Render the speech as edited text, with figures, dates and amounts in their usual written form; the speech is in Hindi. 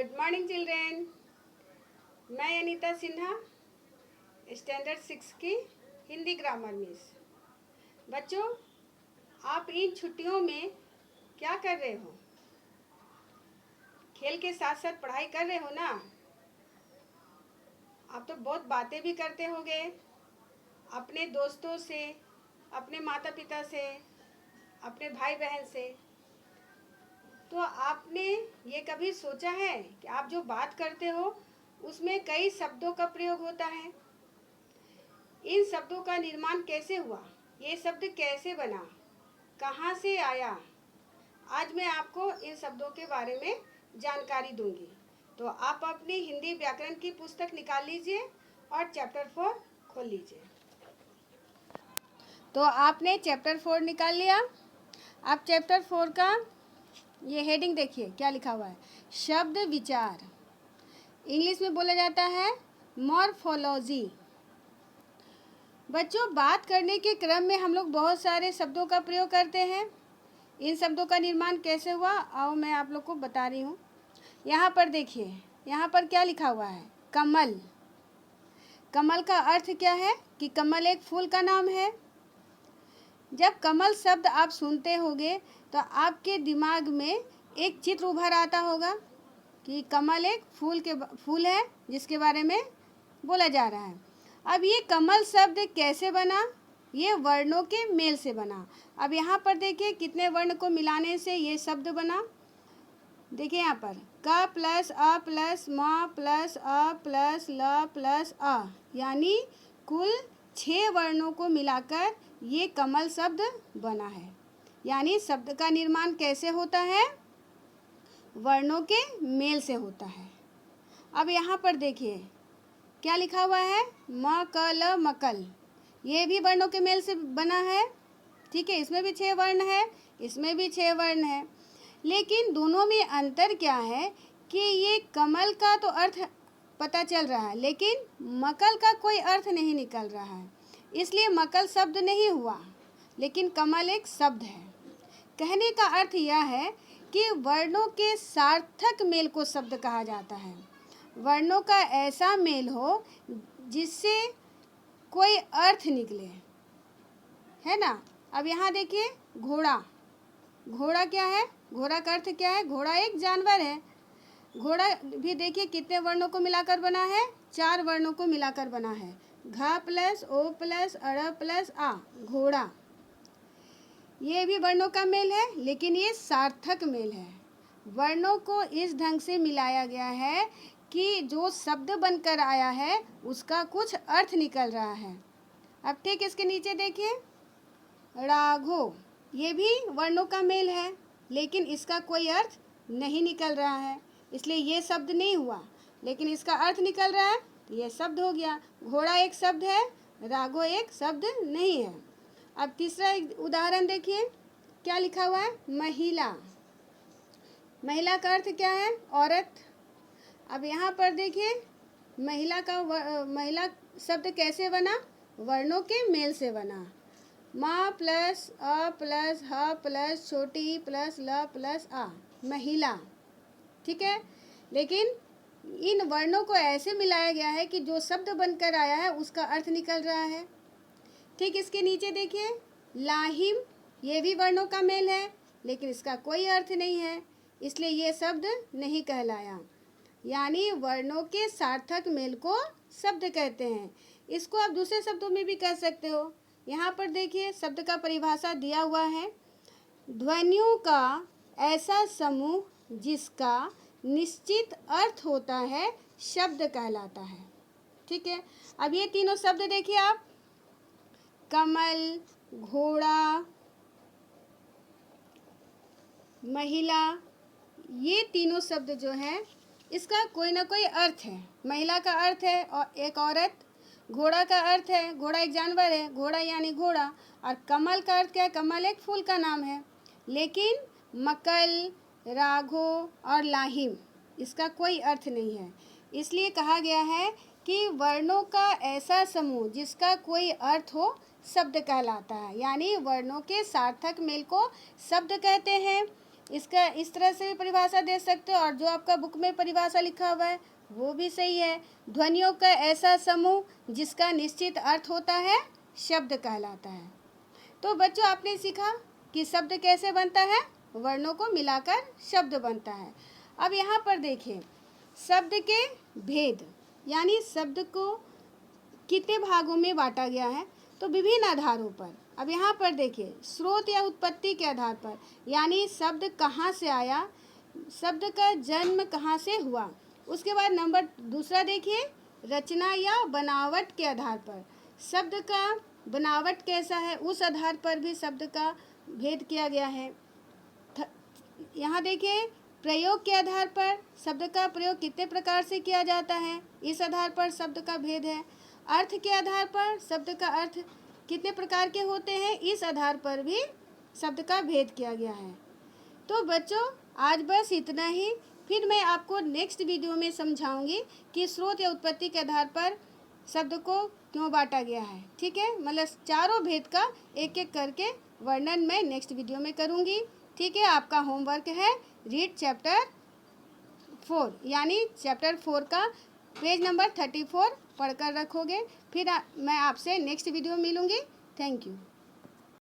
Good morning children. मैं अनीता सिन्हा, स्टैंडर्ड 6 की हिंदी ग्रामर मिस। बच्चों, आप इन छुट्टियों में क्या कर रहे हो? खेल के साथ साथ पढ़ाई कर रहे हो ना? आप तो बहुत बातें भी करते होंगे अपने दोस्तों से, अपने माता पिता से, अपने भाई बहन से। तो आपने ये कभी सोचा है कि आप जो बात करते हो उसमें कई शब्दों का प्रयोग होता है? इन शब्दों का निर्माण कैसे हुआ? ये शब्द कैसे बना? कहाँ से आया? आज मैं आपको इन शब्दों के बारे में जानकारी दूंगी। तो आप अपनी हिंदी व्याकरण की पुस्तक निकाल लीजिए और चैप्टर 4 खोल लीजिए। तो आपने चैप्टर 4 निकाल लिया। आप चैप्टर 4 का ये हेडिंग देखिए, क्या लिखा हुआ है? शब्द विचार। इंग्लिश में बोला जाता है मॉर्फोलॉजी। बच्चों, बात करने के क्रम में हम लोग बहुत सारे शब्दों का प्रयोग करते हैं। इन शब्दों का निर्माण कैसे हुआ, आओ मैं आप लोग को बता रही हूँ। यहाँ पर देखिए, यहाँ पर क्या लिखा हुआ है? कमल। कमल का अर्थ क्या है? कि कमल एक फूल का नाम है। जब कमल शब्द आप सुनते होंगे तो आपके दिमाग में एक चित्र उभर आता होगा कि कमल एक फूल है जिसके बारे में बोला जा रहा है। अब ये कमल शब्द कैसे बना? ये वर्णों के मेल से बना। अब यहाँ पर देखिए कितने वर्ण को मिलाने से ये शब्द बना। देखिए यहाँ पर क प्लस अ प्लस म प्लस अ प्लस ल प्लस अ, यानी कुल 6 वर्णों को मिलाकर ये कमल शब्द बना है। यानी शब्द का निर्माण कैसे होता है? वर्णों के मेल से होता है। अब यहाँ पर देखिए क्या लिखा हुआ है? मकल मकल। ये भी वर्णों के मेल से बना है। ठीक है, इसमें भी 6 वर्ण है, इसमें भी 6 वर्ण है। लेकिन दोनों में अंतर क्या है कि ये कमल का तो अर्थ पता चल रहा है, लेकिन मकल का कोई अर्थ नहीं निकल रहा है। इसलिए मकल शब्द नहीं हुआ, लेकिन कमल एक शब्द है। कहने का अर्थ यह है कि वर्णों के सार्थक मेल को शब्द कहा जाता है। वर्णों का ऐसा मेल हो जिससे कोई अर्थ निकले, है ना? अब यहाँ देखिए घोड़ा। घोड़ा क्या है? घोड़ा का अर्थ क्या है? घोड़ा एक जानवर है। घोड़ा भी देखिए कितने वर्णों को मिलाकर बना है? 4 वर्णों को मिलाकर बना है। घ प्लस ओ प्लस अड़ प्लस आ, घोड़ा। ये भी वर्णों का मेल है, लेकिन ये सार्थक मेल है। वर्णों को इस ढंग से मिलाया गया है कि जो शब्द बनकर आया है उसका कुछ अर्थ निकल रहा है। अब ठीक इसके नीचे देखिए राघो। ये भी वर्णों का मेल है, लेकिन इसका कोई अर्थ नहीं निकल रहा है, इसलिए ये शब्द नहीं हुआ, लेकिन इसका अर्थ निकल रहा है तो ये शब्द हो गया। घोड़ा एक शब्द है, राघो एक शब्द नहीं है। अब तीसरा एक उदाहरण देखिए, क्या लिखा हुआ है? महिला। महिला का अर्थ क्या है? औरत। अब यहाँ पर देखिए महिला शब्द कैसे बना? वर्णों के मेल से बना। म प्लस अ प्लस ह प्लस छोटी प्लस ल प्लस आ, महिला। ठीक है, लेकिन इन वर्णों को ऐसे मिलाया गया है कि जो शब्द बनकर आया है उसका अर्थ निकल रहा है। ठीक इसके नीचे देखिए लाहिम। ये भी वर्णों का मेल है, लेकिन इसका कोई अर्थ नहीं है, इसलिए ये शब्द नहीं कहलाया। यानी वर्णों के सार्थक मेल को शब्द कहते हैं। इसको आप दूसरे शब्दों में भी कह सकते हो। यहाँ पर देखिए शब्द का परिभाषा दिया हुआ है। ध्वनियों का ऐसा समूह जिसका निश्चित अर्थ होता है शब्द कहलाता है। ठीक है, अब ये तीनों शब्द देखिए आप, कमल, घोड़ा, महिला, ये तीनों शब्द जो है इसका कोई ना कोई अर्थ है। महिला का अर्थ है और एक औरत, घोड़ा का अर्थ है घोड़ा एक जानवर है, घोड़ा यानी घोड़ा, और कमल का अर्थ क्या है? कमल एक फूल का नाम है। लेकिन मकल, राघो और लाहिम इसका कोई अर्थ नहीं है। इसलिए कहा गया है कि वर्णों का ऐसा समूह जिसका कोई अर्थ हो शब्द कहलाता है। यानी वर्णों के सार्थक मेल को शब्द कहते हैं। इसका इस तरह से भी परिभाषा दे सकते हो, और जो आपका बुक में परिभाषा लिखा हुआ है वो भी सही है। ध्वनियों का ऐसा समूह जिसका निश्चित अर्थ होता है शब्द कहलाता है। तो बच्चों, आपने सीखा कि शब्द कैसे बनता है, वर्णों को मिलाकर शब्द बनता है। अब यहाँ पर देखिए, शब्द के भेद, यानी शब्द को कितने भागों में बांटा गया है, तो विभिन्न आधारों पर। अब यहाँ पर देखिए, स्रोत या उत्पत्ति के आधार पर, यानी शब्द कहाँ से आया, शब्द का जन्म कहाँ से हुआ। उसके बाद नंबर दूसरा देखिए, रचना या बनावट के आधार पर, शब्द का बनावट कैसा है, उस आधार पर भी शब्द का भेद किया गया है। यहाँ देखिए, प्रयोग के आधार पर, शब्द का प्रयोग कितने प्रकार से किया जाता है, इस आधार पर शब्द का भेद है। अर्थ के आधार पर, शब्द का अर्थ कितने प्रकार के होते हैं, इस आधार पर भी शब्द का भेद किया गया है। तो बच्चों, आज बस इतना ही। फिर मैं आपको नेक्स्ट वीडियो में समझाऊंगी कि स्रोत या उत्पत्ति के आधार पर शब्द को क्यों बांटा गया है। ठीक है, मतलब चारों भेद का एक एक करके वर्णन मैं नेक्स्ट वीडियो में करूंगी। ठीक है, आपका होमवर्क है रीड चैप्टर 4, यानी चैप्टर 4 का पेज नंबर 34 पढ़कर रखोगे। फिर मैं आपसे नेक्स्ट वीडियो में मिलूंगी। Thank you.